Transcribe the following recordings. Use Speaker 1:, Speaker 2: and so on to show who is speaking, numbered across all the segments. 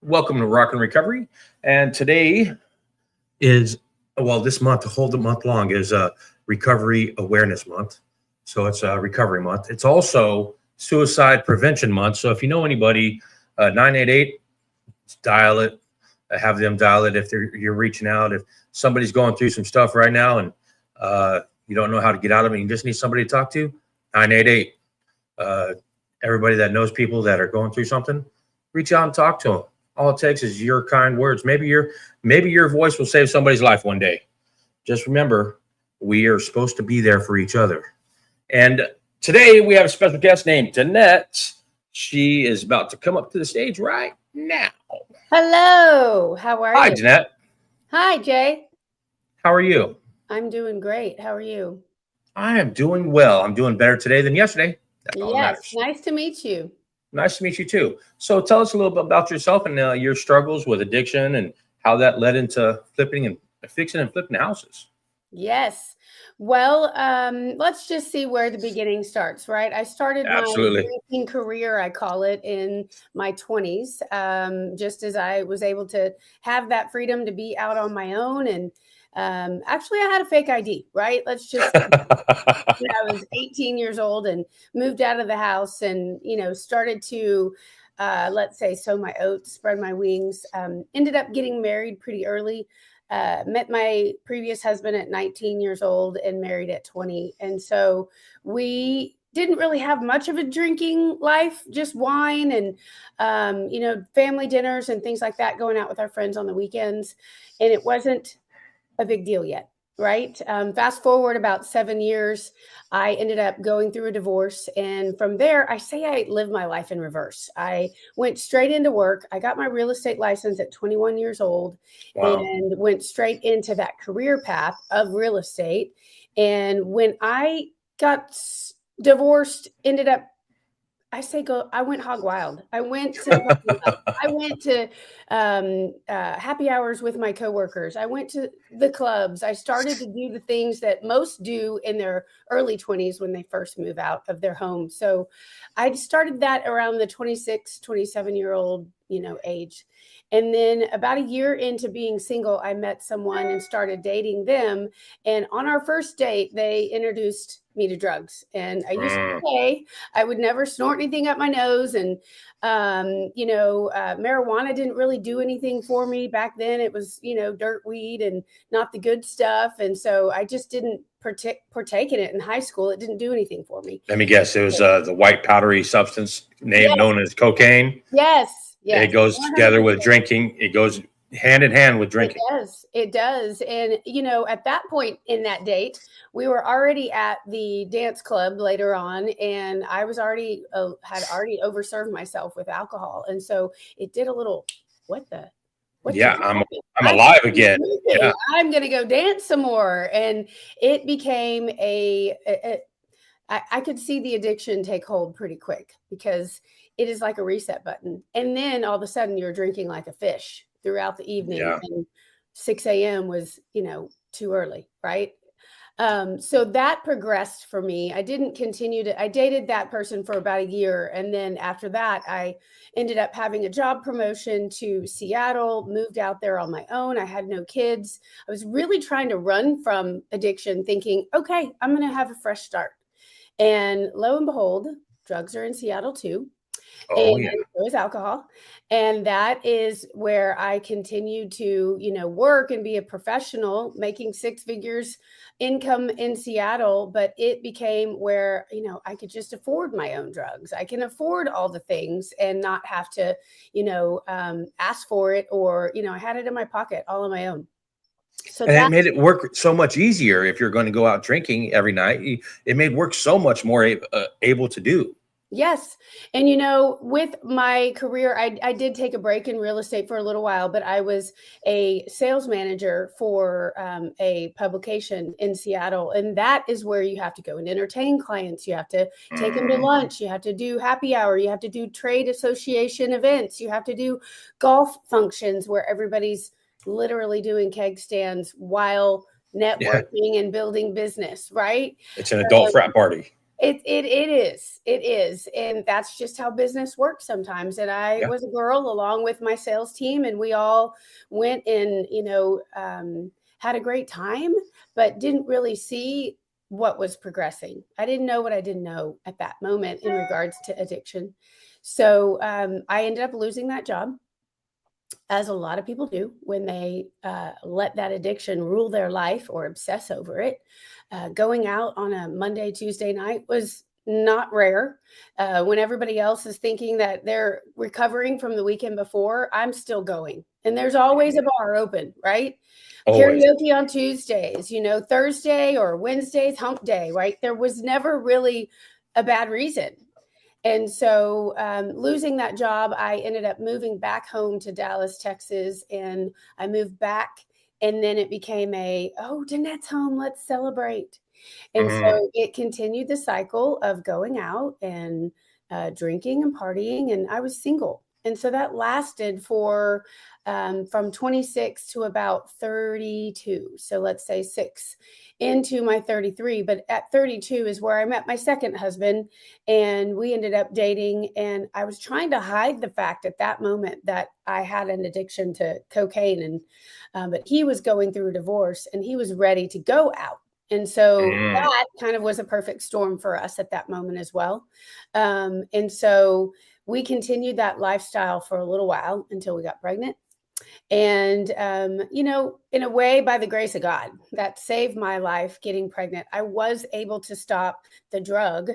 Speaker 1: Welcome to Rock and Recovery. And today is, this month, the whole month long is Recovery Awareness Month. So it's Recovery Month. It's also Suicide Prevention Month. So if you know anybody, 988, dial it. Have them dial it if you're reaching out. If somebody's going through some stuff right now and you don't know how to get out of it, you just need somebody to talk to, 988. Everybody that knows people that are going through something, reach out and talk to them. All it takes is your kind words. Maybe your voice will save somebody's life one day. Just remember, we are supposed to be there for each other. And today we have a special guest named Danette. She is about to come up to the stage right now.
Speaker 2: Hello. How are you?
Speaker 1: Hi, Danette.
Speaker 2: Hi, Jay.
Speaker 1: How are you?
Speaker 2: I'm doing great. How are you?
Speaker 1: I am doing well. I'm doing better today than yesterday. That's all that matters.
Speaker 2: Nice to meet you.
Speaker 1: Nice to meet you too. So tell us a little bit about yourself and your struggles with addiction and how that led into fixing and flipping houses.
Speaker 2: Yes. Well, let's just see where the beginning starts, right? I started my drinking career, I call it, in my 20s, just as I was able to have that freedom to be out on my own. And actually, I had a fake ID, right? Let's just, I was 18 years old and moved out of the house and, started to, let's say, sow my oats, spread my wings, ended up getting married pretty early. Met my previous husband at 19 years old and married at 20. And so we didn't really have much of a drinking life, just wine and, family dinners and things like that, going out with our friends on the weekends. And it wasn't a big deal yet, right? Fast forward about 7 years, I ended up going through a divorce. And from there, I say I lived my life in reverse. I went straight into work. I got my real estate license at 21 years old. Wow. And went straight into that career path of real estate. And when I got divorced, I went hog wild. I went to happy hours with my coworkers. I went to the clubs. I started to do the things that most do in their early 20s when they first move out of their home. So I started that around the 26, 27-year-old, age. And then about a year into being single, I met someone and started dating them. And on our first date, they introduced me to drugs. And I used to say I would never snort anything up my nose. And, marijuana didn't really do anything for me back then. It was, dirt weed and not the good stuff. And so I just didn't partake in it in high school. It didn't do anything for me.
Speaker 1: Let me guess. It was the white powdery substance known as cocaine.
Speaker 2: Yes. Yes.
Speaker 1: It goes 100%. Together with drinking. It goes hand in hand with drinking.
Speaker 2: It does. And, at that point in that date, we were already at the dance club later on, and I was had already overserved myself with alcohol. And so it did a little,
Speaker 1: I'm alive again. Yeah.
Speaker 2: I'm going to go dance some more. And it became I could see the addiction take hold pretty quick because it is like a reset button. And then all of a sudden you're drinking like a fish throughout the evening. Yeah. And 6 a.m. was, too early. Right. So that progressed for me. I didn't continue I dated that person for about a year. And then after that, I ended up having a job promotion to Seattle, moved out there on my own. I had no kids. I was really trying to run from addiction, thinking, okay, I'm going to have a fresh start. And lo and behold, drugs are in Seattle too. And so is alcohol. And that is where I continued to, work and be a professional, making 6 figures income in Seattle. But it became where, I could just afford my own drugs. I can afford all the things and not have to, ask for it or, I had it in my pocket all on my own.
Speaker 1: So that made it work so much easier. If you're going to go out drinking every night, it made work so much more able to do.
Speaker 2: Yes. And, with my career, I did take a break in real estate for a little while, but I was a sales manager for a publication in Seattle. And that is where you have to go and entertain clients. You have to take them to lunch. You have to do happy hour. You have to do trade association events. You have to do golf functions where everybody's literally doing keg stands while networking and building business, right?
Speaker 1: It's an adult frat party.
Speaker 2: It is. And that's just how business works sometimes. And I
Speaker 1: Yeah.
Speaker 2: was a girl along with my sales team, and we all went and, had a great time, but didn't really see what was progressing. I didn't know what I didn't know at that moment in regards to addiction. So I ended up losing that job, as a lot of people do when they let that addiction rule their life or obsess over it. Going out on a Monday, Tuesday night was not rare. When everybody else is thinking that they're recovering from the weekend before, I'm still going. And there's always a bar open, right?
Speaker 1: Always.
Speaker 2: Karaoke on Tuesdays, Thursday or Wednesdays, hump day, right? There was never really a bad reason. And so, losing that job, I ended up moving back home to Dallas, Texas, and I moved back. And then it became Danette's home, let's celebrate. And
Speaker 1: Mhm.
Speaker 2: so it continued the cycle of going out and drinking and partying. And I was single. And so that lasted for from 26 to about 32. So let's say 6 into my 33. But at 32 is where I met my second husband, and we ended up dating. And I was trying to hide the fact at that moment that I had an addiction to cocaine. And but he was going through a divorce, and he was ready to go out. And so
Speaker 1: Mm.
Speaker 2: that kind of was a perfect storm for us at that moment as well. And so we continued that lifestyle for a little while until we got pregnant. And, in a way, by the grace of God, that saved my life getting pregnant. I was able to stop the drug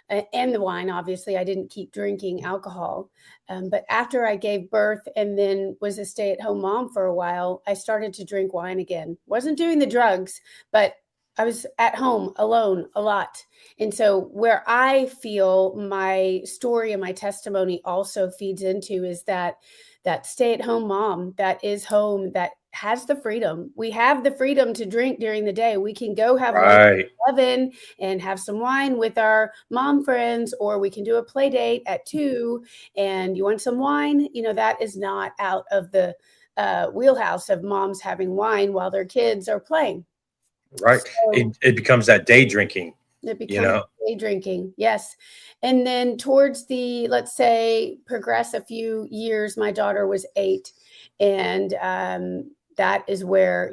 Speaker 2: and the wine. Obviously, I didn't keep drinking alcohol. But after I gave birth and then was a stay-at-home mom for a while, I started to drink wine again. Wasn't doing the drugs, but I was at home alone a lot. And so where I feel my story and my testimony also feeds into is that stay-at-home mom that is home, that has the freedom. We have the freedom to drink during the day. We can go have lunch
Speaker 1: Right.
Speaker 2: at 11 and have some wine with our mom friends, or we can do a play date at 2 and you want some wine. That is not out of the wheelhouse of moms having wine while their kids are playing.
Speaker 1: Right.
Speaker 2: So
Speaker 1: It becomes that day drinking,
Speaker 2: it
Speaker 1: you
Speaker 2: becomes
Speaker 1: know?
Speaker 2: day drinking, yes. And then towards the, let's say, progress a few years, my daughter was 8, and that is where,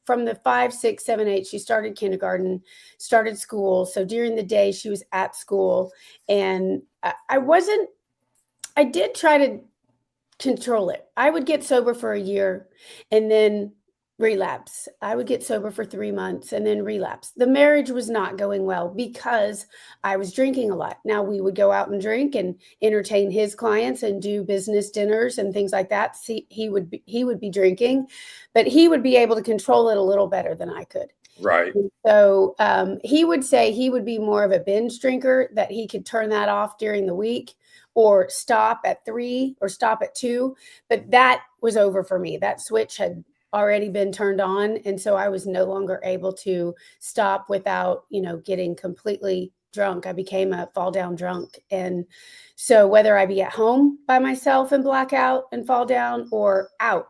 Speaker 2: from the 5, 6, 7, 8, she started kindergarten, started school. So during the day, she was at school, and I did try to control it. I would get sober for a year and then relapse. I would get sober for 3 months and then relapse. The marriage was not going well because I was drinking a lot. Now we would go out and drink and entertain his clients and do business dinners and things like that. See, he would be drinking, but he would be able to control it a little better than I could.
Speaker 1: Right.
Speaker 2: And so he would say he would be more of a binge drinker, that he could turn that off during the week or stop at 3 or stop at 2. But that was over for me. That switch had already been turned on. And so I was no longer able to stop without, getting completely drunk. I became a fall down drunk. And so whether I be at home by myself and black out and fall down or out,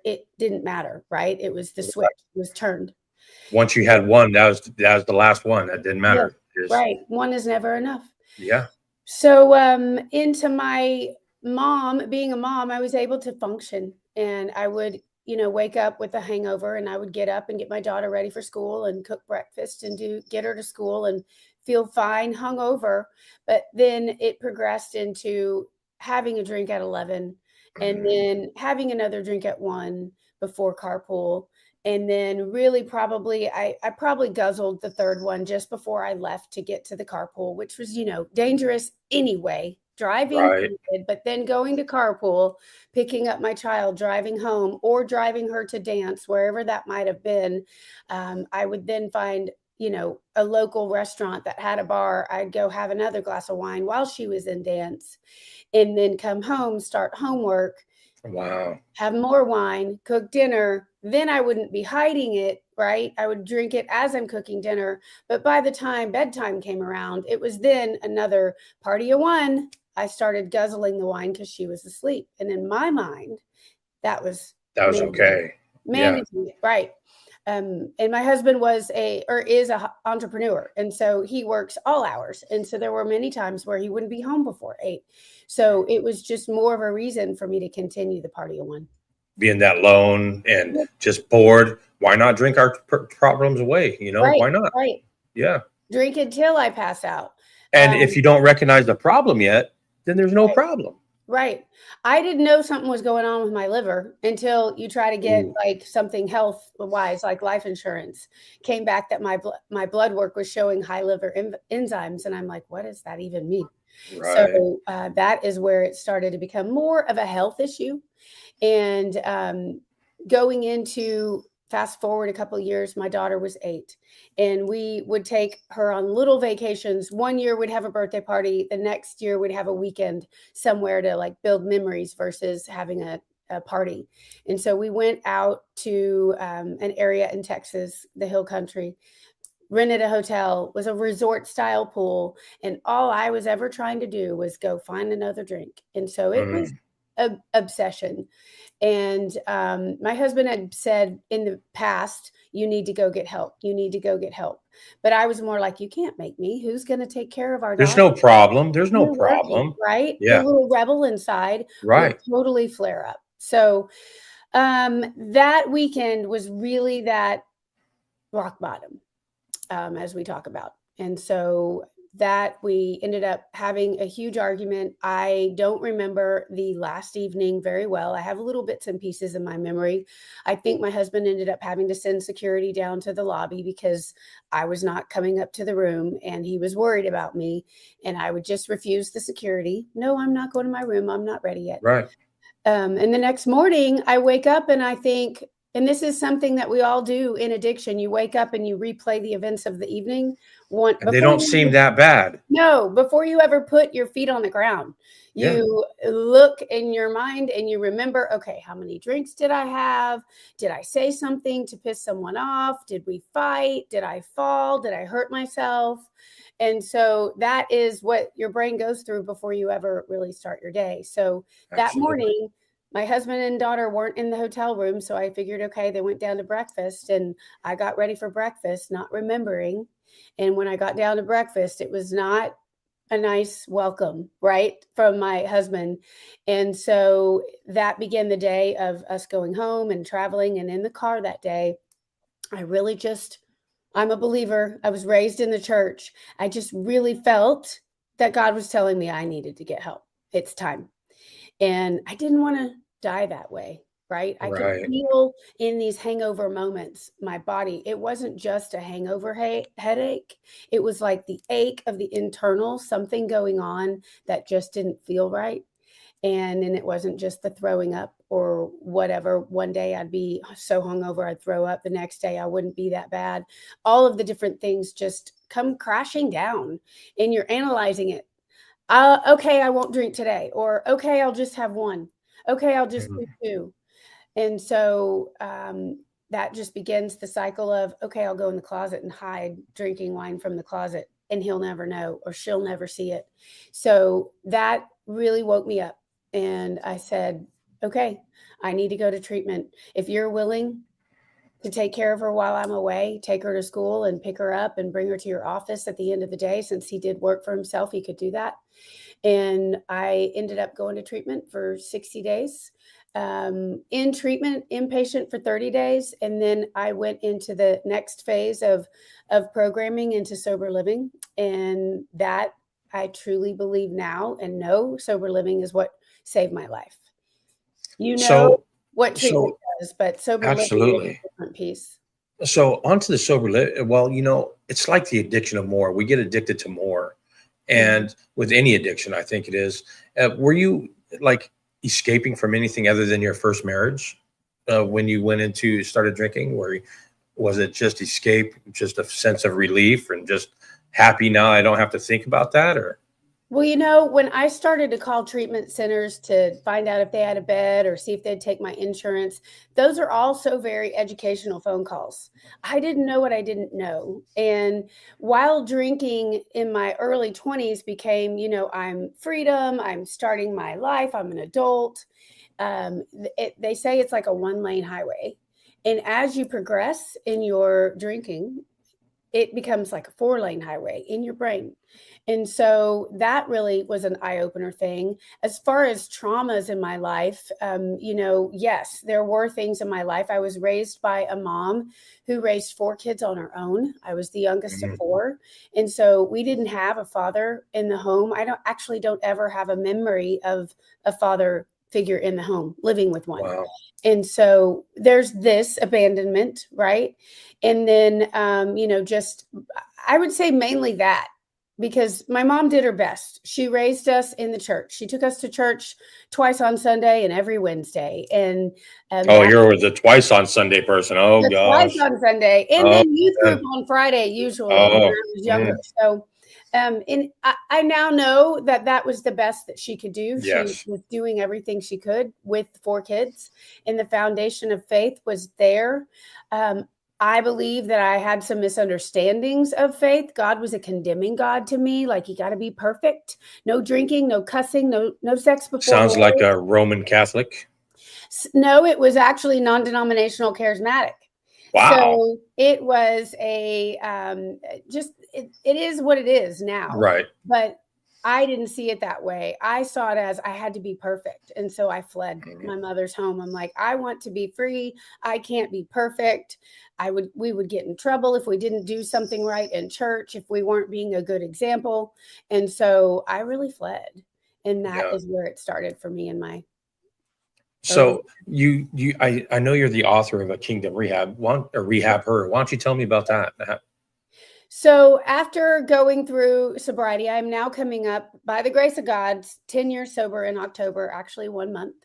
Speaker 2: it didn't matter, right? It was the switch was turned.
Speaker 1: Once you had one, that was the last one. That didn't
Speaker 2: Yeah,
Speaker 1: matter.
Speaker 2: right. One is never enough.
Speaker 1: Yeah.
Speaker 2: So, into my being a mom, I was able to function, and I would, wake up with a hangover, and I would get up and get my daughter ready for school and cook breakfast and get her to school and feel fine, hungover. But then it progressed into having a drink at 11 and then having another drink at 1 before carpool. And then really probably I probably guzzled the third one just before I left to get to the carpool, which was, dangerous anyway. Driving,
Speaker 1: Right.
Speaker 2: but then going to carpool, picking up my child, driving home, or driving her to dance, wherever that might have been. I would then find, a local restaurant that had a bar. I'd go have another glass of wine while she was in dance, and then come home, start homework,
Speaker 1: Wow.
Speaker 2: have more wine, cook dinner. Then I wouldn't be hiding it, right? I would drink it as I'm cooking dinner. But by the time bedtime came around, it was then another party of 1. I started guzzling the wine because she was asleep. And in my mind, that was
Speaker 1: That was
Speaker 2: managing,
Speaker 1: okay. Yeah.
Speaker 2: it, right? And my husband is a entrepreneur. And so he works all hours. And so there were many times where he wouldn't be home before 8. So it was just more of a reason for me to continue the party of one.
Speaker 1: Being that lone and just bored, why not drink our problems away?
Speaker 2: Right,
Speaker 1: why not?
Speaker 2: Right.
Speaker 1: Yeah.
Speaker 2: Drink until I pass out.
Speaker 1: And if you don't recognize the problem yet, then there's no problem.
Speaker 2: Right. I didn't know something was going on with my liver until you try to get like something health wise, like life insurance. Came back that my blood work was showing high liver enzymes. And I'm like, what does that even mean? Right. So that is where it started to become more of a health issue. And going into fast forward a couple of years, my daughter was 8, and we would take her on little vacations. One year we'd have a birthday party. The next year we'd have a weekend somewhere to like build memories versus having a party. And so we went out to an area in Texas, the Hill Country, rented a hotel, was a resort style pool. And all I was ever trying to do was go find another drink. And so it was an obsession. And my husband had said in the past, you need to go get help. You need to go get help. But I was more like, you can't make me. Who's going to take care of our
Speaker 1: There's
Speaker 2: daughter?
Speaker 1: no problem. There's no problem.
Speaker 2: Working, right?
Speaker 1: Yeah.
Speaker 2: The little rebel inside
Speaker 1: would
Speaker 2: totally flare up. So that weekend was really that rock bottom, as we talk about. And so that we ended up having a huge argument. I don't remember the last evening very well. I have little bits and pieces in my memory. I think my husband ended up having to send security down to the lobby because I was not coming up to the room and he was worried about me. And I would just refuse the security. No, I'm not going to my room. I'm not ready yet.
Speaker 1: Right.
Speaker 2: And the next morning I wake up and I think, and this is something that we all do in addiction. You wake up and you replay the events of the evening.
Speaker 1: And they don't seem that bad.
Speaker 2: No, before you ever put your feet on the ground, you look in your mind and you remember, okay, how many drinks did I have? Did I say something to piss someone off? Did we fight? Did I fall? Did I hurt myself? And so that is what your brain goes through before you ever really start your day. So that morning, my husband and daughter weren't in the hotel room. So I figured, okay, they went down to breakfast and I got ready for breakfast, not remembering. And when I got down to breakfast, it was not a nice welcome, right, from my husband. And so that began the day of us going home and traveling. And in the car that day, I'm a believer. I was raised in the church. I just really felt that God was telling me I needed to get help. It's time. And I didn't want to die that way, right? I could feel in these hangover moments, my body, it wasn't just a hangover headache. It was like the ache of the internal, something going on that just didn't feel right. And it wasn't just the throwing up or whatever. One day I'd be so hungover, I'd throw up. The next day I wouldn't be that bad. All of the different things just come crashing down and you're analyzing it. Okay, I won't drink today. Or, okay, I'll just have one. Okay, I'll just do 2. And so that just begins the cycle of, okay, I'll go in the closet and hide drinking wine from the closet and he'll never know or she'll never see it. So that really woke me up. And I said, okay, I need to go to treatment. If you're willing to take care of her while I'm away, take her to school and pick her up and bring her to your office at the end of the day, since he did work for himself, he could do that. And I ended up going to treatment for 60 days, in treatment, inpatient for 30 days. And then I went into the next phase of programming into sober living. And that I truly believe now and know sober living is what saved my life. What treatment does, but sober living is a different piece.
Speaker 1: So onto the sober living. Well, it's like the addiction of more. We get addicted to more. And with any addiction, I think it is. Were you like escaping from anything other than your first marriage when you started drinking? Was it just escape, just a sense of relief and just happy now I don't have to think about that? Or?
Speaker 2: Well, when I started to call treatment centers to find out if they had a bed or see if they'd take my insurance, those are also very educational phone calls. I didn't know what I didn't know. And while drinking in my early 20s became, I'm freedom, I'm starting my life, I'm an adult. They say it's like a 1-lane highway. And as you progress in your drinking, it becomes like a 4-lane highway in your brain. And so that really was an eye-opener thing. As far as traumas in my life, yes, there were things in my life. I was raised by a mom who raised 4 kids on her own. I was the youngest of 4. And so we didn't have a father in the home. I don't ever have a memory of a father figure in the home, living with one.
Speaker 1: Wow.
Speaker 2: And so there's this abandonment, right? And then, I would say mainly that, because my mom did her best. She raised us in the church. She took us to church twice on Sunday and every Wednesday. And
Speaker 1: you're the twice on Sunday person. Oh, gosh.
Speaker 2: twice on Sunday, and then youth group on Friday, usually when I was younger. So, and I now know that was the best that she could do.
Speaker 1: Yes.
Speaker 2: She was doing everything she could with 4 kids, and the foundation of faith was there. I believe that I had some misunderstandings of faith. God was a condemning God to me. Like, you got to be perfect. No drinking, no cussing, no sex before.
Speaker 1: Sounds like a Roman Catholic.
Speaker 2: No, it was actually non-denominational charismatic.
Speaker 1: Wow.
Speaker 2: So it was it is what it is now.
Speaker 1: Right.
Speaker 2: But I didn't see it that way. I saw it as I had to be perfect. And so I fled my mother's home. I'm like, I want to be free. I can't be perfect. We would get in trouble if we didn't do something right in church, if we weren't being a good example. And so I really fled. And that is where it started for me in my.
Speaker 1: So I know you're the author of A Kingdom Rehab, Rehab Her. Why don't you tell me about that?
Speaker 2: So after going through sobriety, I'm now coming up, by the grace of God, 10 years sober in October, actually 1 month.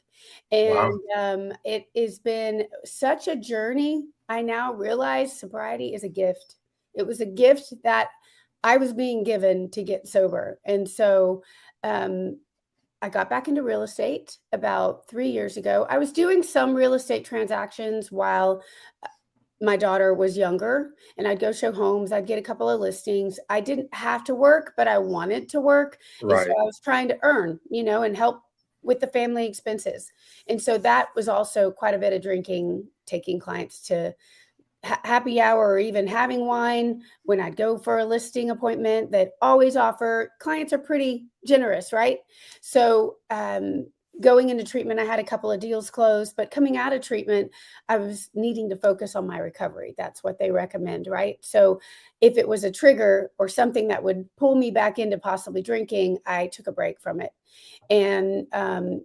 Speaker 2: And it has been such a journey. I now realize sobriety is a gift. It was a gift that I was being given to get sober. And so I got back into real estate about 3 years ago. I was doing some real estate transactions while my daughter was younger, and I'd go show homes. I'd get a couple of listings. I didn't have to work, but I wanted to work.
Speaker 1: Right.
Speaker 2: And so I was trying to earn, and help with the family expenses. And so that was also quite a bit of drinking, taking clients to happy hour, or even having wine when I'd go for a listing appointment. That always offer. Clients are pretty generous, right? So going into treatment, I had a couple of deals closed, but coming out of treatment, I was needing to focus on my recovery. That's what they recommend, right? So if it was a trigger or something that would pull me back into possibly drinking, I took a break from it. And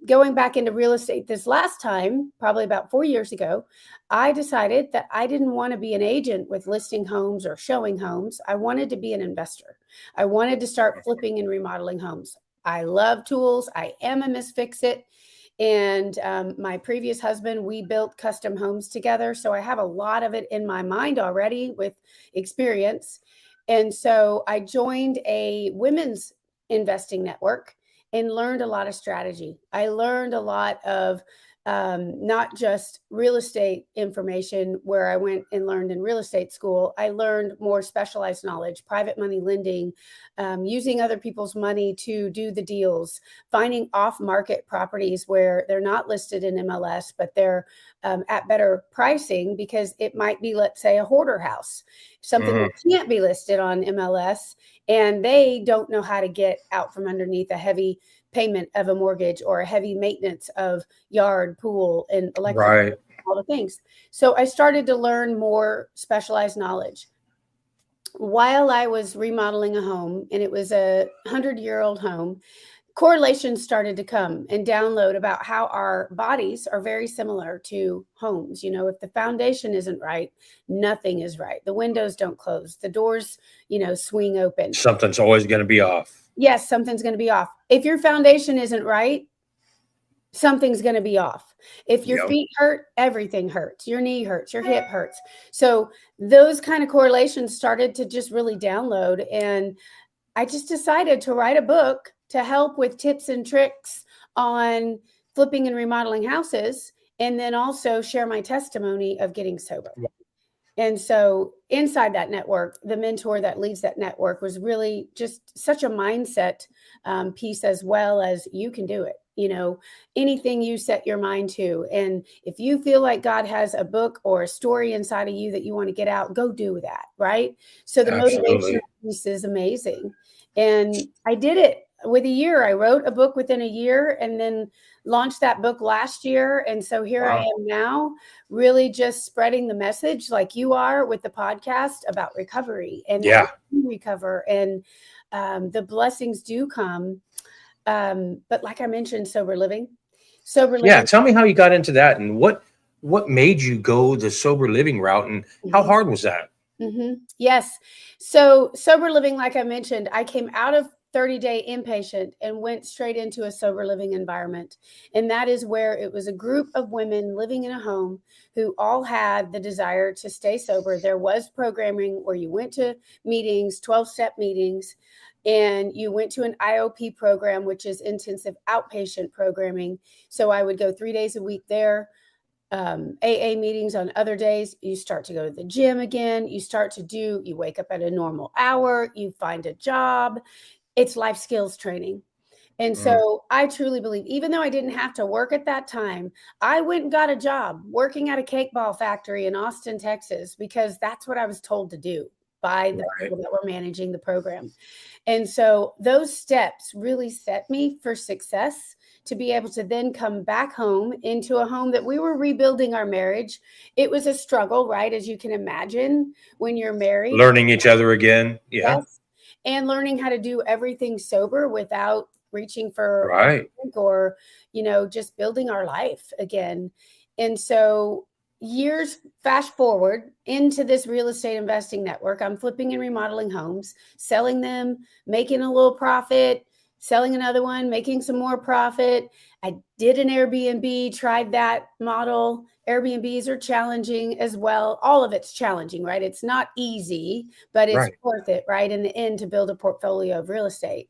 Speaker 2: going back into real estate this last time, probably about 4 years ago, I decided that I didn't want to be an agent with listing homes or showing homes. I wanted to be an investor. I wanted to start flipping and remodeling homes. I love tools. I am a Miss Fix-It. And my previous husband, we built custom homes together. So I have a lot of it in my mind already with experience. And so I joined a women's investing network and learned a lot of strategy. I learned a lot of not just real estate information where I went and learned in real estate school. I learned more specialized knowledge, private money lending, using other people's money to do the deals, finding off-market properties where they're not listed in MLS, but they're at better pricing, because it might be, let's say, a hoarder house, something that can't be listed on MLS, and they don't know how to get out from underneath a heavy payment of a mortgage or a heavy maintenance of yard, pool, and electric,
Speaker 1: Right.
Speaker 2: all the things. So I started to learn more specialized knowledge. While I was remodeling a home, and it was a 100-year-old home, correlations started to come and download about how our bodies are very similar to homes. If the foundation isn't right, nothing is right. The windows don't close. The doors, swing open.
Speaker 1: Something's always going to be off.
Speaker 2: Yes, something's going to be off. If your foundation isn't right, something's going to be off. If your feet hurt, everything hurts. Your knee hurts, your hip hurts. So those kind of correlations started to just really download. And I just decided to write a book to help with tips and tricks on flipping and remodeling houses, and then also share my testimony of getting sober. And so inside that network, the mentor that leads that network was really just such a mindset piece, as well as you can do it. anything you set your mind to. And if you feel like God has a book or a story inside of you that you want to get out, go do that. Right. So the motivational
Speaker 1: Absolutely.
Speaker 2: piece is amazing. And I did it with a year. I wrote a book within a year and then launched that book last year. And so here I
Speaker 1: Wow.
Speaker 2: am now, really just spreading the message like you are with the podcast about recovery and that we can recover, and the blessings do come. But like I mentioned, sober living.
Speaker 1: Yeah. Tell me how you got into that, and what made you go the sober living route, and how hard was that?
Speaker 2: Yes. So sober living, like I mentioned, I came out of 30-day inpatient and went straight into a sober living environment. And that is where it was a group of women living in a home who all had the desire to stay sober. There was programming where you went to meetings, 12-step meetings, and you went to an IOP program, which is intensive outpatient programming. So I would go 3 days a week there. AA meetings on other days. You start to go to the gym again. You wake up at a normal hour, you find a job. It's life skills training. And so I truly believe, even though I didn't have to work at that time, I went and got a job working at a cake ball factory in Austin, Texas, because that's what I was told to do by the people that were managing the program. And so those steps really set me for success, to be able to then come back home into a home that we were rebuilding our marriage. It was a struggle, right? As you can imagine, when you're married.
Speaker 1: Learning each other again. Yeah.
Speaker 2: Yes. And learning how to do everything sober without reaching for a
Speaker 1: Right.
Speaker 2: drink, or, just building our life again. And so years fast forward into this real estate investing network, I'm flipping and remodeling homes, selling them, making a little profit, selling another one, making some more profit. I did an Airbnb, tried that model. Airbnbs are challenging as well. All of it's challenging, right? It's not easy, but it's worth it, right? In the end, to build a portfolio of real estate.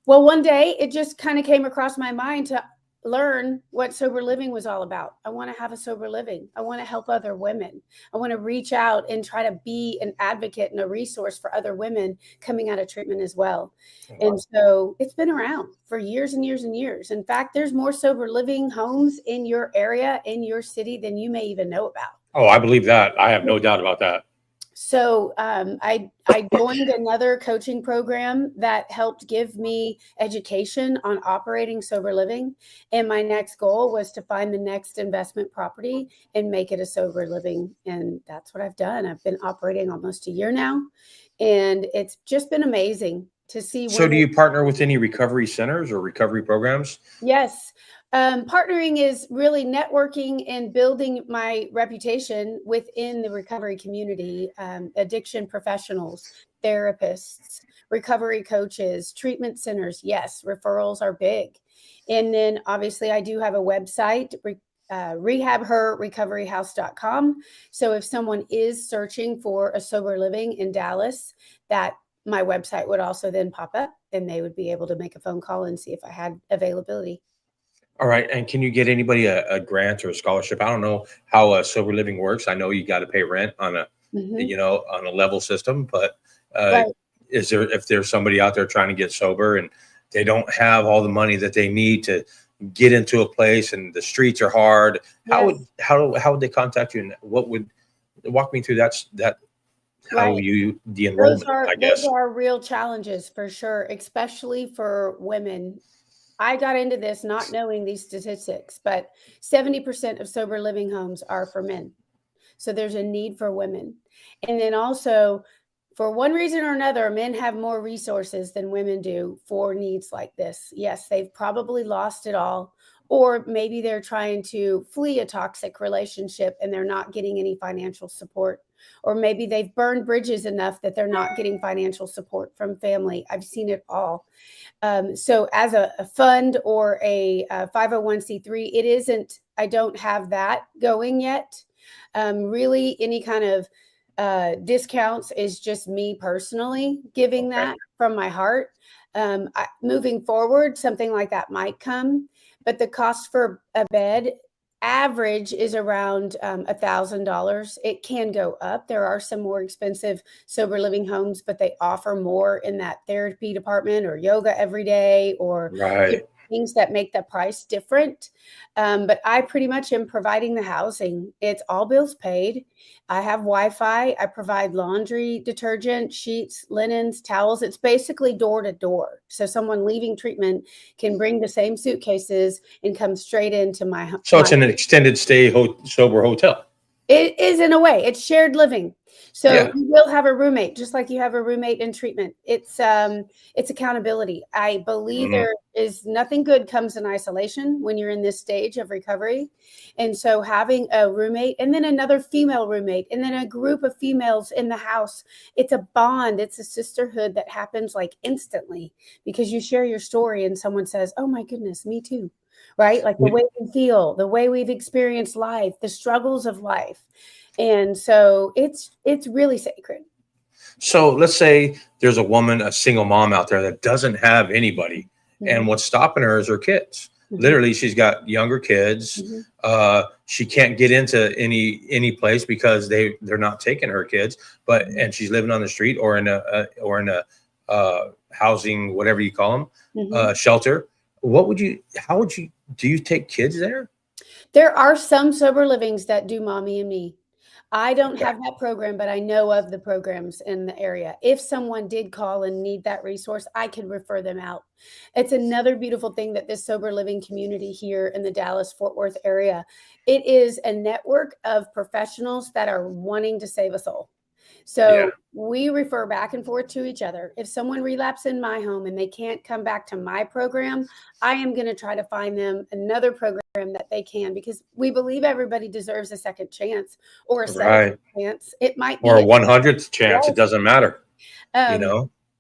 Speaker 2: Well, one day it just kind of came across my mind to learn what sober living was all about. I want to have a sober living. I want to help other women. I want to reach out and try to be an advocate and a resource for other women coming out of treatment as well. And so it's been around for years and years and years. In fact, there's more sober living homes in your area, in your city, than you may even know about.
Speaker 1: Oh, I believe that. I have no doubt about that.
Speaker 2: So I joined another coaching program that helped give me education on operating sober living. And my next goal was to find the next investment property and make it a sober living. And that's what I've done. I've been operating almost a year now. And it's just been amazing to see.
Speaker 1: So do you partner with any recovery centers or recovery programs?
Speaker 2: Yes. Partnering is really networking and building my reputation within the recovery community. Addiction professionals, therapists, recovery coaches, treatment centers. Yes, referrals are big. And then obviously I do have a website, rehabherrecoveryhouse.com. So if someone is searching for a sober living in Dallas, that my website would also then pop up, and they would be able to make a phone call and see if I had availability.
Speaker 1: All right. And can you get anybody a grant or a scholarship? I don't know how sober living works. I know you got to pay rent on a, on a level system, but if there's somebody out there trying to get sober and they don't have all the money that they need to get into a place and the streets are hard, how would they contact you? And what would walk me through that how the enrollment, I guess.
Speaker 2: Those are real challenges for sure, especially for women. I got into this not knowing these statistics, but 70% of sober living homes are for men. So there's a need for women. And then also, for one reason or another, men have more resources than women do for needs like this. Yes, they've probably lost it all, or maybe they're trying to flee a toxic relationship and they're not getting any financial support. Or maybe they've burned bridges enough that they're not getting financial support from family. I've seen it all. So as a fund or a 501c3, I don't have that going yet. Really, any kind of discounts is just me personally giving that from my heart. Moving forward, something like that might come, but the cost for a bed average is around $1,000. It can go up. There are some more expensive sober living homes, but they offer more in that therapy department or yoga every day or things that make the price different. But I pretty much am providing the housing. It's all bills paid. I have Wi-Fi. I provide laundry, detergent, sheets, linens, towels. It's basically door to door. So someone leaving treatment can bring the same suitcases and come straight into my home.
Speaker 1: So it's an extended stay sober hotel.
Speaker 2: It is, in a way. It's shared living. So
Speaker 1: Yeah.
Speaker 2: you will have a roommate, just like you have a roommate in treatment. It's accountability. I believe there is nothing good comes in isolation when you're in this stage of recovery. And so having a roommate and then another female roommate and then a group of females in the house, it's a bond. It's a sisterhood that happens like instantly because you share your story and someone says, oh my goodness, me too. Right? Like the way we feel, the way we've experienced life, the struggles of life. And so it's really sacred.
Speaker 1: So let's say there's a woman, a single mom out there that doesn't have anybody. And what's stopping her is her kids. Literally, she's got younger kids. She can't get into any place because they're not taking her kids, and she's living on the street or in a housing, whatever you call them, shelter. Do you take kids there?
Speaker 2: There are some sober livings that do mommy and me. I don't have that program, but I know of the programs in the area. If someone did call and need that resource, I can refer them out. It's another beautiful thing that this sober living community here in the Dallas-Fort Worth area, it is a network of professionals that are wanting to save a soul. So we refer back and forth to each other. If someone relapses in my home and they can't come back to my program, I am going to try to find them another program that they can, because we believe everybody deserves a second chance or a second chance. It might be
Speaker 1: or a 100th chance. It doesn't matter.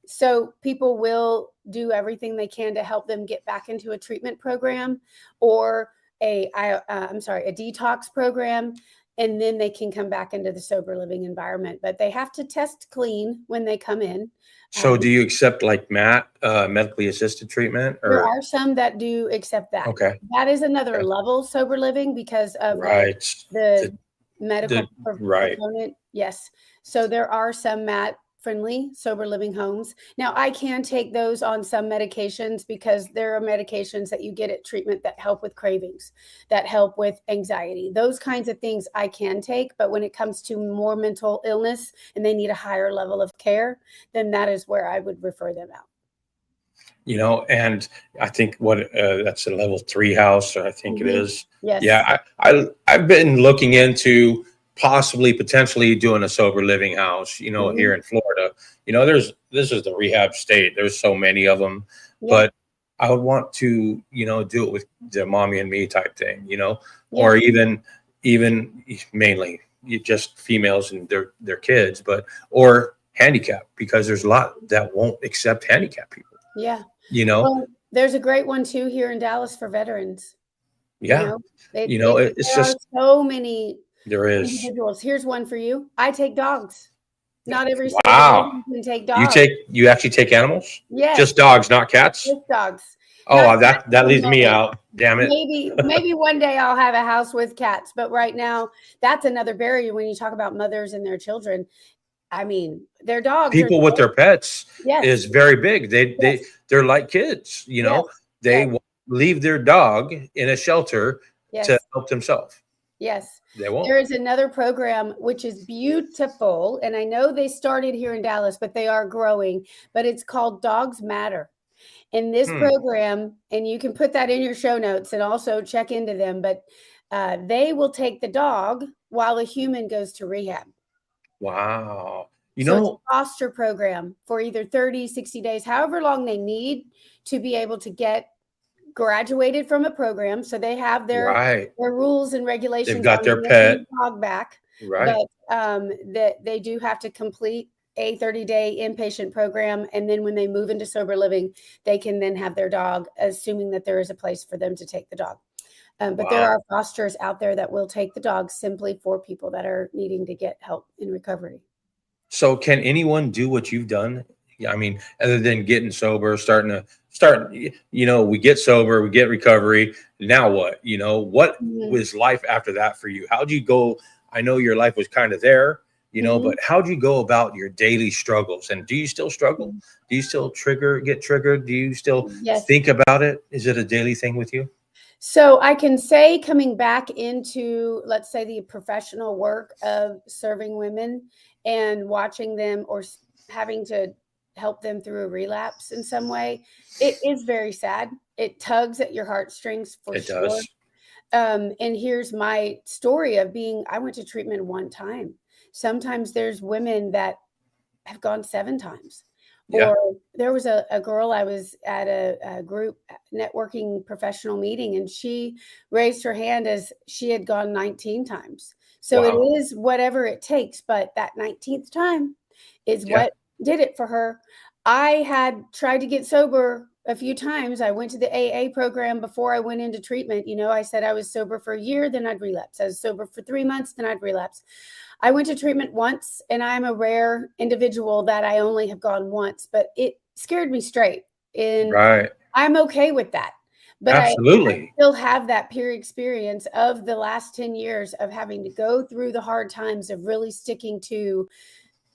Speaker 2: So people will do everything they can to help them get back into a treatment program or a detox program. And then they can come back into the sober living environment, but they have to test clean when they come in.
Speaker 1: So do you accept like medically assisted treatment? Or?
Speaker 2: There are some that do accept that.
Speaker 1: Okay.
Speaker 2: That is another level sober living because of the medical component. Yes. So there are some MAT-friendly sober living homes. Now, I can take those on some medications because there are medications that you get at treatment that help with cravings, that help with anxiety. Those kinds of things I can take. But when it comes to more mental illness and they need a higher level of care, then that is where I would refer them out.
Speaker 1: And I think that's a level 3 house, or I think it is.
Speaker 2: Yes.
Speaker 1: Yeah. I've been looking into potentially doing a sober living house, here in Florida. This is the rehab state. There's so many of them, but I would want to, do it with the mommy and me type thing, or even mainly just females and their kids, or handicap, because there's a lot that won't accept handicapped people.
Speaker 2: Yeah. Well, there's a great one too here in Dallas for veterans.
Speaker 1: Yeah.
Speaker 2: It's just so many.
Speaker 1: There is.
Speaker 2: Individuals. Here's one for you. I take dogs. Not every
Speaker 1: wow.
Speaker 2: Can take dogs.
Speaker 1: You actually take animals?
Speaker 2: Yes.
Speaker 1: Just dogs, not cats?
Speaker 2: Just dogs.
Speaker 1: Oh, that leaves me out. Damn it.
Speaker 2: Maybe one day I'll have a house with cats, but right now that's another barrier when you talk about mothers and their children. I mean, their dogs.
Speaker 1: People with their pets is very big. They're like kids, They won't leave their dog in a shelter to help themselves.
Speaker 2: Yes.
Speaker 1: They won't.
Speaker 2: There is another program which is beautiful, and I know they started here in Dallas, but they are growing, but it's called Dogs Matter. In this program, and you can put that in your show notes and also check into them, but they will take the dog while a human goes to rehab.
Speaker 1: Wow.
Speaker 2: It's a foster program for either 30, 60 days, however long they need to be able to get graduated from a program. So they have their rules and regulations.
Speaker 1: They've got their pet
Speaker 2: dog back.
Speaker 1: Right.
Speaker 2: But that they do have to complete a 30-day inpatient program. And then when they move into sober living, they can then have their dog, assuming that there is a place for them to take the dog. But there are fosters out there that will take the dog simply for people that are needing to get help in recovery. So
Speaker 1: can anyone do what you've done? I mean, other than getting sober, we get sober, we get recovery. Now what? What was life after that for you? How'd you go? I know your life was kind of there, you know, but how do you go about your daily struggles? And do you still struggle? Do you still get triggered? Do you still
Speaker 2: Yes.
Speaker 1: think about it? Is it a daily thing with you?
Speaker 2: So I can say, coming back into, let's say, the professional work of serving women and watching them, or having to help them through a relapse in some way, it is very sad. It tugs at your heartstrings for
Speaker 1: It
Speaker 2: sure.
Speaker 1: does.
Speaker 2: And here's my story of I went to treatment one time. Sometimes there's women that have gone 7 times.
Speaker 1: Yeah.
Speaker 2: Or there was a girl, I was at a group networking professional meeting, and she raised her hand as she had gone 19 times. So it
Speaker 1: Wow.
Speaker 2: is whatever it takes, but that 19th time is
Speaker 1: Yeah.
Speaker 2: what did it for her. I had tried to get sober a few times. I went to the AA program before I went into treatment. You know, I said I was sober for a year, then I'd relapse. I was sober for 3 months, then I'd relapse. I went to treatment once, and I'm a rare individual that I only have gone once, but it scared me straight. And
Speaker 1: Right.
Speaker 2: I'm okay with that. But I
Speaker 1: Absolutely.
Speaker 2: still have that peer experience of the last 10 years of having to go through the hard times of really sticking to,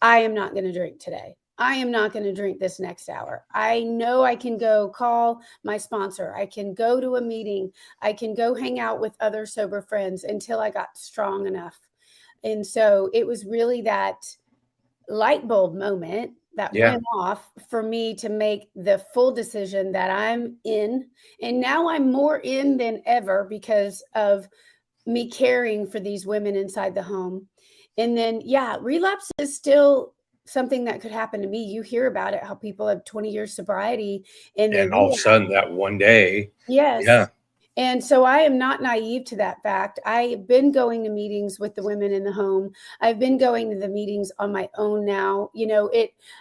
Speaker 2: I am not going to drink today. I am not going to drink this next hour. I know I can go call my sponsor. I can go to a meeting. I can go hang out with other sober friends until I got strong enough. And so it was really that light bulb moment that
Speaker 1: Yeah.
Speaker 2: went off for me to make the full decision that I'm in. And now I'm more in than ever because of me caring for these women inside the home. And then, yeah, relapse is still something that could happen to me. You hear about it, how people have 20 years sobriety and they
Speaker 1: And all of a
Speaker 2: relapse.
Speaker 1: sudden that one day,
Speaker 2: Yes.
Speaker 1: yeah.
Speaker 2: And so I am not naive to that fact. I've been going to meetings with the women in the home. I've been going to the meetings on my own now. You know,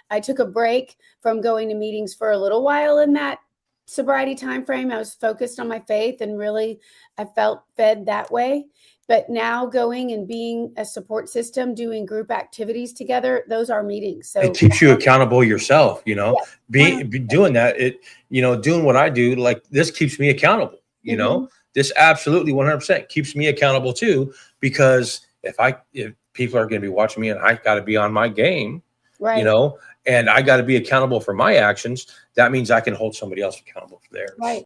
Speaker 2: I took a break from going to meetings for a little while in that sobriety timeframe. I was focused on my faith, and really I felt fed that way. But now going and being a support system, doing group activities together, those are meetings. So
Speaker 1: It keeps you accountable yourself, you know,
Speaker 2: yeah.
Speaker 1: doing that. Doing what I do, like this keeps me accountable, you know, this absolutely 100% keeps me accountable too, because if people are going to be watching me and I got to be on my game,
Speaker 2: Right.
Speaker 1: you know, and I got to be accountable for my actions, that means I can hold somebody else accountable for theirs.
Speaker 2: Right.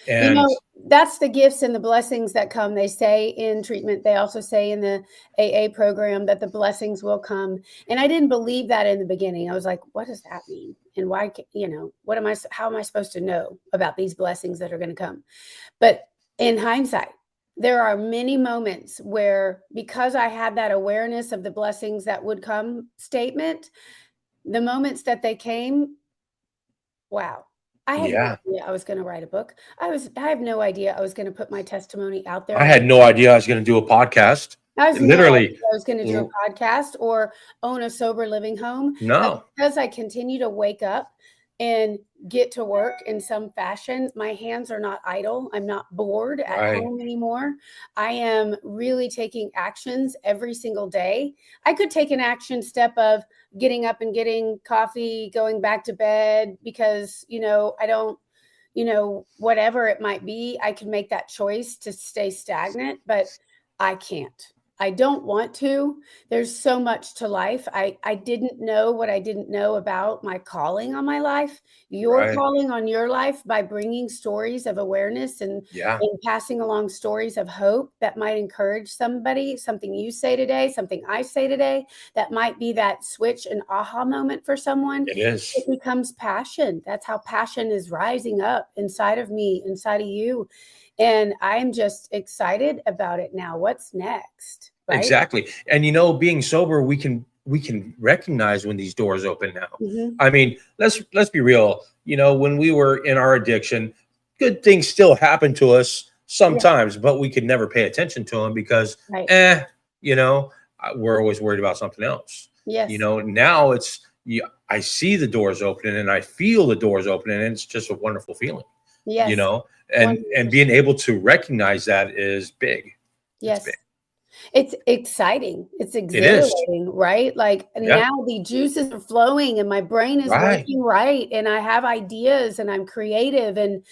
Speaker 1: And
Speaker 2: That's the gifts and the blessings that come. They say in treatment, they also say in the AA program that the blessings will come. And I didn't believe that in the beginning. I was like, what does that mean? And why, how am I supposed to know about these blessings that are going to come? But in hindsight, there are many moments where, because I had that awareness of the blessings that would come statement, the moments that they came, wow. I had no idea I was going to write a book. I have no idea I was going to put my testimony out there.
Speaker 1: I had no idea I was going to do a podcast.
Speaker 2: I was
Speaker 1: Literally.
Speaker 2: I was going to do a podcast or own a sober living home.
Speaker 1: No.
Speaker 2: Because I continue to wake up and get to work in some fashion, my hands are not idle. I'm not bored at home anymore. I am really taking actions every single day. I could take an action step of getting up and getting coffee, going back to bed because, I don't, whatever it might be, I can make that choice to stay stagnant, but I can't. I don't want to. There's so much to life. I didn't know what I didn't know about my calling on my life, your calling on your life, by bringing stories of awareness and passing along stories of hope that might encourage somebody, something you say today, something I say today, that might be that switch and aha moment for someone.
Speaker 1: It is.
Speaker 2: It becomes passion. That's how passion is rising up inside of me, inside of you. And I'm just excited about it now. What's next? Right?
Speaker 1: Exactly. And being sober, we can recognize when these doors open now. I mean, let's be real. When we were in our addiction, good things still happen to us sometimes, but we could never pay attention to them because we're always worried about something else.
Speaker 2: Yes.
Speaker 1: Now I see the doors opening and I feel the doors opening, and it's just a wonderful feeling.
Speaker 2: Yes.
Speaker 1: And being able to recognize that is big.
Speaker 2: Yes. It's big. It's exciting. It's exhilarating, right? Like now the juices are flowing and my brain is working right. And I have ideas and I'm creative. And,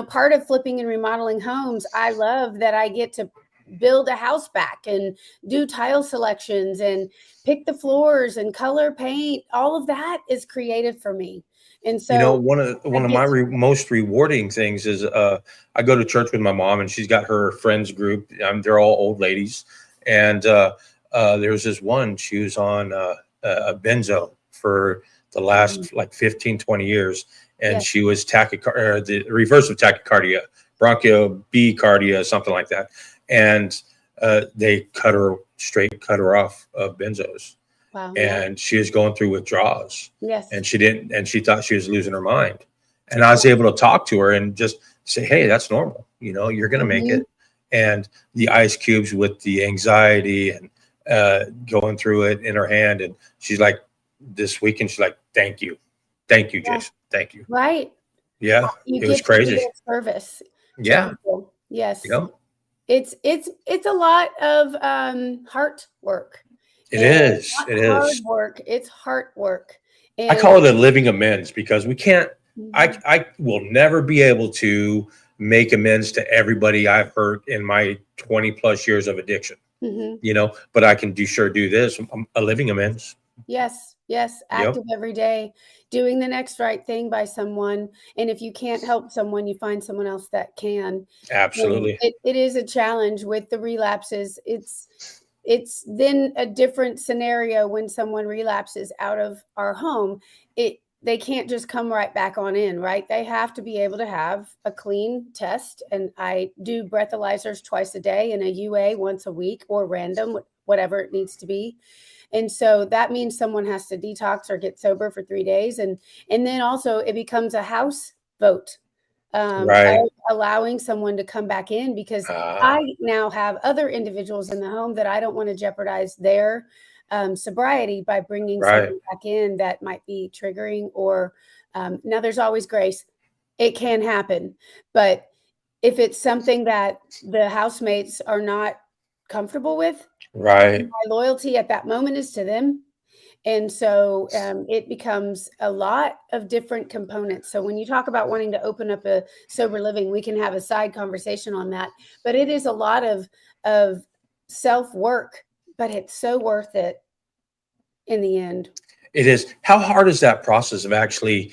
Speaker 2: part of flipping and remodeling homes, I love that I get to build a house back and do tile selections and pick the floors and color paint. All of that is creative for me. And so
Speaker 1: One of my most rewarding things is I go to church with my mom, and she's got her friends group. They're all old ladies, and there was this one. She was on a benzo for the last like 15, 20 years, and
Speaker 2: Yes.
Speaker 1: she was the reverse of tachycardia, bronchocardia, something like that, and they cut her off of benzos.
Speaker 2: Wow.
Speaker 1: And she was going through withdrawals.
Speaker 2: Yes.
Speaker 1: And she thought she was losing her mind. And I was able to talk to her and just say, hey, that's normal. You're going to make it. And the ice cubes with the anxiety and going through it in her hand. And she's like, this weekend, she's like, thank you, Jason. Thank you.
Speaker 2: Right.
Speaker 1: Yeah. It was crazy.
Speaker 2: Service.
Speaker 1: Yeah.
Speaker 2: Yes.
Speaker 1: Yep.
Speaker 2: It's a lot of heart work.
Speaker 1: It is.
Speaker 2: Hard work. It's heart work.
Speaker 1: And I call it a living amends, because we can't. I will never be able to make amends to everybody I've hurt in my 20 plus years of addiction. But I can do this. A living amends.
Speaker 2: Yes. Active every day, doing the next right thing by someone. And if you can't help someone, you find someone else that can.
Speaker 1: Absolutely.
Speaker 2: It is a challenge with the relapses. It's then a different scenario when someone relapses out of our home. They can't just come right back on in, right? They have to be able to have a clean test. And I do breathalyzers twice a day and a UA once a week, or random, whatever it needs to be. And so that means someone has to detox or get sober for 3 days. And then also it becomes a house vote.
Speaker 1: Right.
Speaker 2: Allowing someone to come back in, because I now have other individuals in the home that I don't want to jeopardize their sobriety by bringing someone back in that might be triggering. Or now there's always grace. It can happen. But if it's something that the housemates are not comfortable with, my loyalty at that moment is to them. And so it becomes a lot of different components. So when you talk about wanting to open up a sober living, we can have a side conversation on that. But it is a lot of self-work, but it's so worth it in the end. It
Speaker 1: is. How hard is that process of actually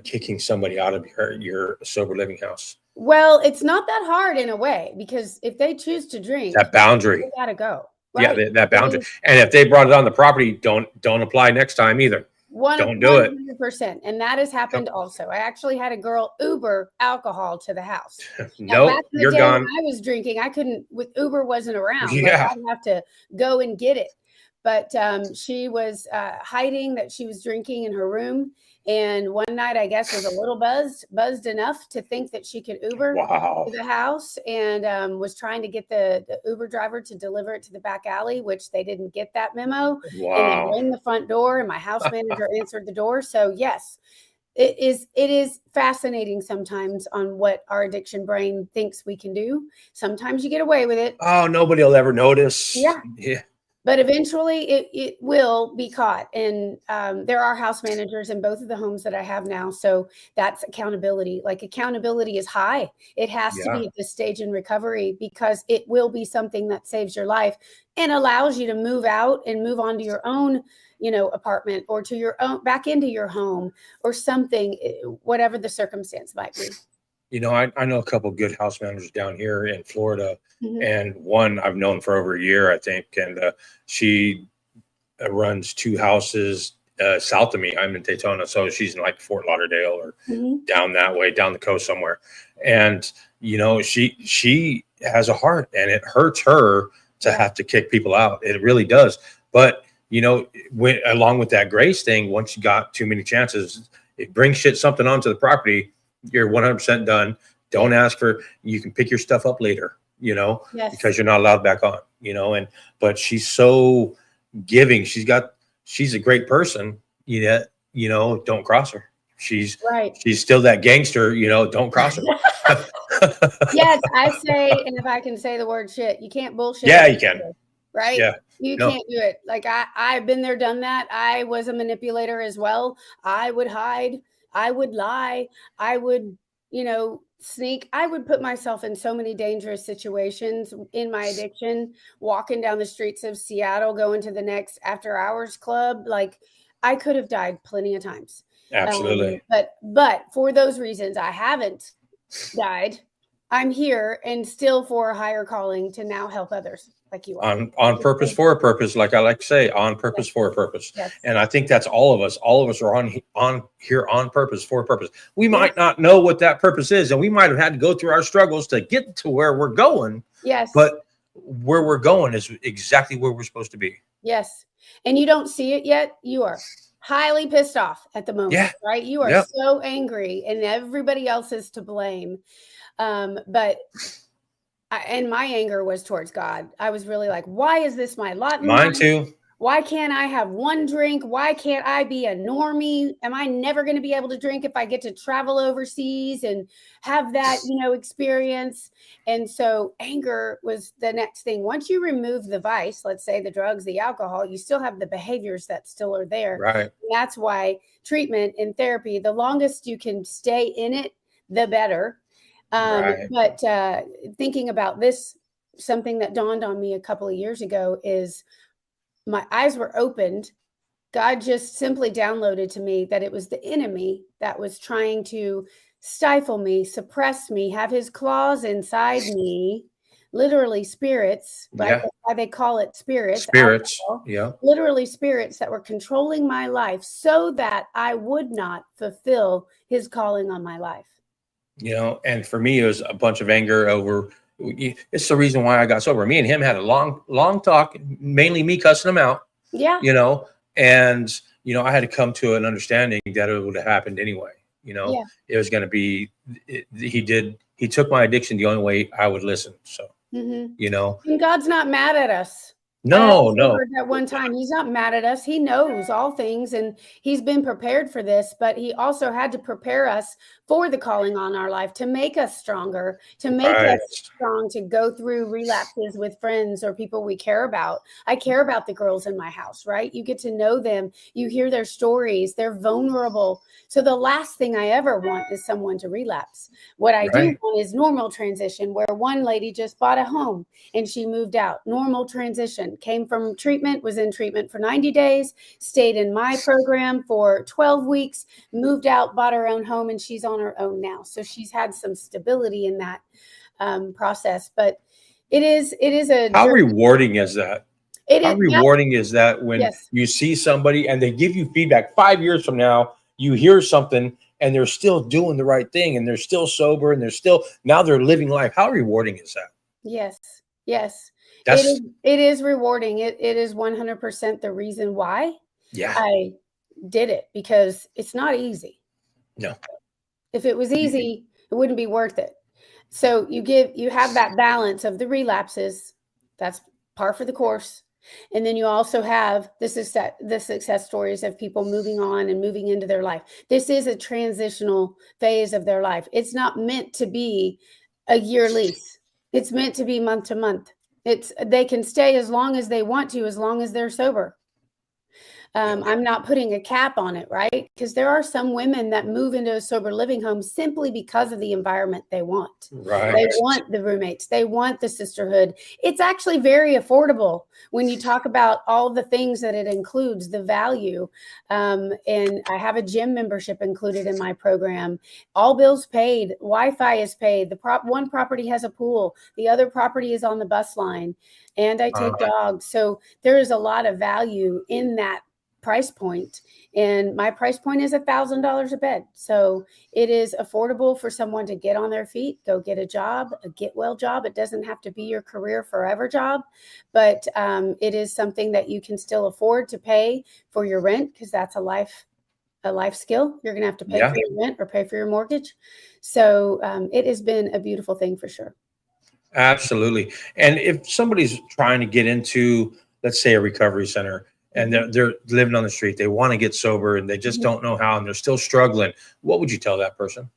Speaker 1: kicking somebody out of your sober living house?
Speaker 2: Well, it's not that hard in a way, because if they choose to drink,
Speaker 1: that boundary,
Speaker 2: they gotta go.
Speaker 1: Right. Yeah, that boundary. And if they brought it on the property, don't apply next time either. Don't do it.
Speaker 2: 100%. And that has happened also. I actually had a girl Uber alcohol to the house.
Speaker 1: Nope, you're gone.
Speaker 2: When I was drinking, I couldn't, with Uber wasn't around.
Speaker 1: Yeah.
Speaker 2: I'd have to go and get it. But she was hiding that she was drinking in her room. And one night, I guess, was a little buzzed enough to think that she could Uber to the house, and was trying to get the Uber driver to deliver it to the back alley, which they didn't get that memo. And then ring the front door, and my house manager answered the door. So yes, it is fascinating sometimes on what our addiction brain thinks we can do. Sometimes you get away with it.
Speaker 1: Oh, nobody will ever notice.
Speaker 2: Yeah. But eventually it will be caught. And there are house managers in both of the homes that I have now. So that's accountability. Like, accountability is high. It has to be at this stage in recovery, because it will be something that saves your life and allows you to move out and move on to your own, apartment, or to your own, back into your home or something, whatever the circumstance might be.
Speaker 1: I know a couple of good house managers down here in Florida, and one I've known for over a year, I think. And she runs 2 houses south of me. I'm in Daytona, so she's in like Fort Lauderdale or down that way, down the coast somewhere. And she has a heart, and it hurts her to have to kick people out. It really does. But along with that grace thing, once you got too many chances, it brings something onto the property. You're 100% done. Don't ask for, you can pick your stuff up later, because you're not allowed back on, but she's so giving. She's a great person, don't cross her. She's still that gangster, don't cross her.
Speaker 2: Yes, I say, and if I can say the word shit, you can't bullshit.
Speaker 1: Yeah, you can.
Speaker 2: Right? Yeah. You can't do it. Like, I've been there, done that. I was a manipulator as well. I would hide. I would lie. I would, sneak. I would put myself in so many dangerous situations in my addiction, walking down the streets of Seattle, going to the next after hours club. Like I could have died plenty of times.
Speaker 1: Absolutely.
Speaker 2: But for those reasons, I haven't died. I'm here and still for a higher calling to now help others like you are.
Speaker 1: On purpose, for a purpose, like I like to say, on purpose,
Speaker 2: Yes.
Speaker 1: for a purpose.
Speaker 2: Yes.
Speaker 1: And I think that's all of us. All of us are on here on purpose, for a purpose. We might not know what that purpose is, and we might have had to go through our struggles to get to where we're going.
Speaker 2: Yes.
Speaker 1: But where we're going is exactly where we're supposed to be.
Speaker 2: Yes. And you don't see it yet. You are highly pissed off at the moment, right? You are so angry and everybody else is to blame. But my anger was towards God. I was really like, why is this my lot?
Speaker 1: Mine too.
Speaker 2: Why can't I have one drink? Why can't I be a normie? Am I never going to be able to drink if I get to travel overseas and have that, experience? And so anger was the next thing. Once you remove the vice, let's say the drugs, the alcohol, you still have the behaviors that still are there.
Speaker 1: Right.
Speaker 2: And that's why treatment and therapy, the longest you can stay in it, the better. But thinking about this, something that dawned on me a couple of years ago is my eyes were opened. God just simply downloaded to me that it was the enemy that was trying to stifle me, suppress me, have his claws inside me, literally spirits, right? That's why they call it spirits.
Speaker 1: Spirits,
Speaker 2: literally spirits that were controlling my life so that I would not fulfill his calling on my life.
Speaker 1: And for me, it was a bunch of anger over. It's the reason why I got sober. Me and him had a long talk, mainly me cussing him out.
Speaker 2: Yeah.
Speaker 1: And I had to come to an understanding that it would have happened anyway. It was going to be. He took my addiction the only way I would listen. So,
Speaker 2: and God's not mad at us.
Speaker 1: No.
Speaker 2: At one time, he's not mad at us. He knows all things and he's been prepared for this, but he also had to prepare us for the calling on our life to make us stronger, to make us strong, to go through relapses with friends or people we care about. I care about the girls in my house, right? You get to know them. You hear their stories. They're vulnerable. So the last thing I ever want is someone to relapse. What I do want is normal transition, where one lady just bought a home and she moved out. Normal transition, came from treatment, was in treatment for 90 days, stayed in my program for 12 weeks, moved out, bought her own home, and she's on her own now. So she's had some stability in that process. But it is a
Speaker 1: how rewarding is that? How rewarding is that when you see somebody and they give you feedback 5 years from now, you hear something and they're still doing the right thing and they're still sober and now they're living life. How rewarding is that?
Speaker 2: Yes. It is rewarding. It is 100% the reason why I did it, because it's not easy.
Speaker 1: No.
Speaker 2: If it was easy, it wouldn't be worth it. So you have that balance of the relapses. That's par for the course. And then you also have the success stories of people moving on and moving into their life. This is a transitional phase of their life. It's not meant to be a year lease. It's meant to be month to month. They can stay as long as they want to, as long as they're sober. I'm not putting a cap on it, right? Because there are some women that move into a sober living home simply because of the environment they want.
Speaker 1: Right.
Speaker 2: They want the roommates. They want the sisterhood. It's actually very affordable when you talk about all the things that it includes, the value. And I have a gym membership included in my program. All bills paid. Wi-Fi is paid. One property has a pool. The other property is on the bus line. And I take dogs. So there is a lot of value in that price point, and my price point is $1,000 a bed. So it is affordable for someone to get on their feet, go get a job, a get well job. It doesn't have to be your career forever job, but it is something that you can still afford to pay for your rent, because that's a life skill. You're going to have to pay for your rent or pay for your mortgage. So it has been a beautiful thing for sure.
Speaker 1: Absolutely. And if somebody's trying to get into, let's say, a recovery center, and they're living on the street, they want to get sober and they just don't know how, and they're still struggling, what would you tell that person?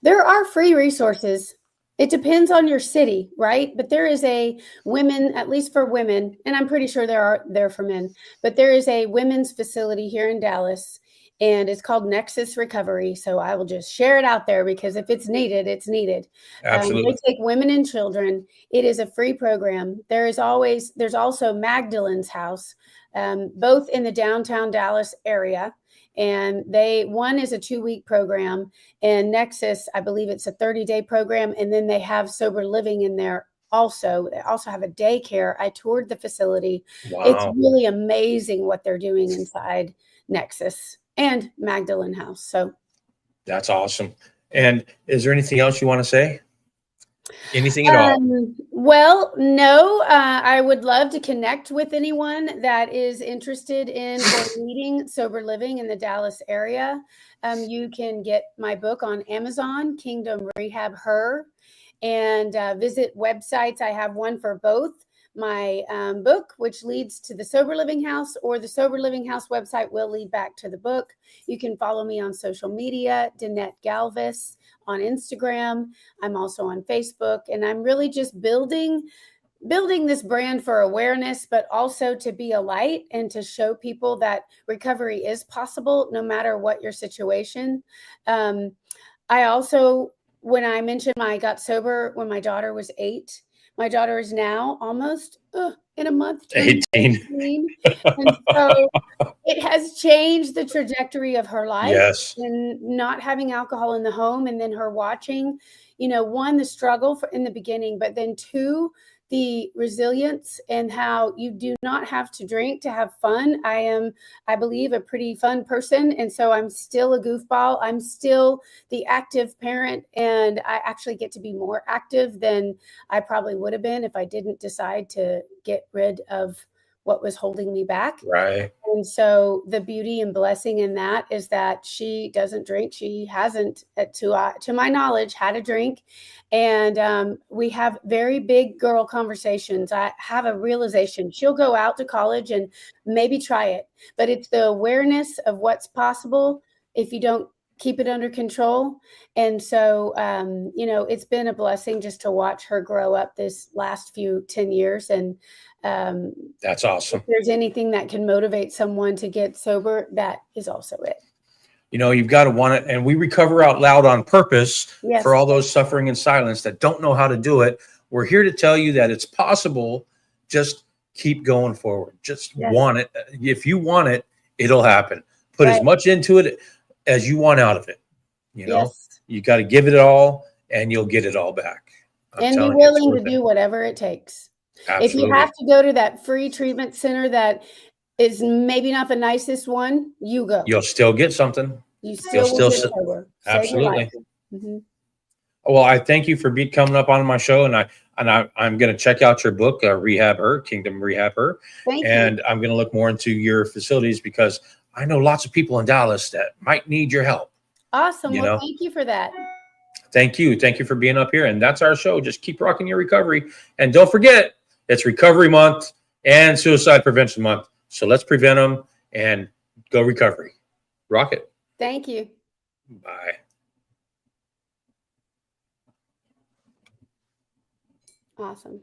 Speaker 2: There are free resources. It depends on your city, right? But there is a women, at least for women, and I'm pretty sure there for men, but there is a women's facility here in Dallas. and it's called Nexus Recovery. So I will just share it out there because if it's needed, it's needed.
Speaker 1: Absolutely.
Speaker 2: They take women and children. It is a free program. There's also Magdalene's House, both in the downtown Dallas area. And one is a 2-week program, and Nexus, I believe it's a 30-day program. And then they have sober living in there also. They also have a daycare. I toured the facility.
Speaker 1: Wow.
Speaker 2: It's really amazing what they're doing inside Nexus and Magdalene House. So
Speaker 1: that's awesome. And is there anything else you want to say? Anything at all?
Speaker 2: Well, no, I would love to connect with anyone that is interested in or needing sober living in the Dallas area. You can get my book on Amazon, Kingdom Rehab Her, and visit websites. I have one for both. My book, which leads to the Sober Living House, or the Sober Living House website will lead back to the book. You can follow me on social media, Danette Galvis on Instagram. I'm also on Facebook, and I'm really just building this brand for awareness, but also to be a light and to show people that recovery is possible no matter what your situation. I also, when I mentioned I got sober when my daughter was 8, my daughter is now almost in a month
Speaker 1: 18.
Speaker 2: And so it has changed the trajectory of her life.
Speaker 1: Yes.
Speaker 2: And not having alcohol in the home, and then her watching, one, the struggle in the beginning, but then 2, the resilience and how you do not have to drink to have fun. I am, I believe, a pretty fun person. And so I'm still a goofball. I'm still the active parent, and I actually get to be more active than I probably would have been if I didn't decide to get rid of what was holding me back.
Speaker 1: Right.
Speaker 2: And so the beauty and blessing in that is that she doesn't drink. She hasn't, to my knowledge, had a drink. And we have very big girl conversations. I have a realization she'll go out to college and maybe try it, but it's the awareness of what's possible if you don't keep it under control. And so, it's been a blessing just to watch her grow up this last 10 years. And
Speaker 1: that's awesome.
Speaker 2: if there's anything that can motivate someone to get sober, that is also it.
Speaker 1: You've got to want it. And we recover out loud on purpose.
Speaker 2: Yes.
Speaker 1: For all those suffering in silence that don't know how to do it. We're here to tell you that it's possible. Just keep going forward. Just want it. If you want it, it'll happen. Put as much into it as you want out of it. You got to give it all, and you'll get it all back.
Speaker 2: And be willing to do whatever it takes.
Speaker 1: Absolutely.
Speaker 2: If you have to go to that free treatment center that is maybe not the nicest one, you go.
Speaker 1: You'll still get something.
Speaker 2: You still will get sober.
Speaker 1: Absolutely.
Speaker 2: Mm-hmm.
Speaker 1: Well, I thank you for coming up on my show, and I'm going to check out your book, Rehab Her, Kingdom Rehab Her.
Speaker 2: Thank you.
Speaker 1: And I'm going to look more into your facilities because I know lots of people in Dallas that might need your help.
Speaker 2: Awesome. Well, thank you for that.
Speaker 1: Thank you. Thank you for being up here. And that's our show. Just keep rocking your recovery. And don't forget, it's Recovery Month and Suicide Prevention Month. So let's prevent them and go recovery. Rock it.
Speaker 2: Thank you.
Speaker 1: Bye.
Speaker 2: Awesome.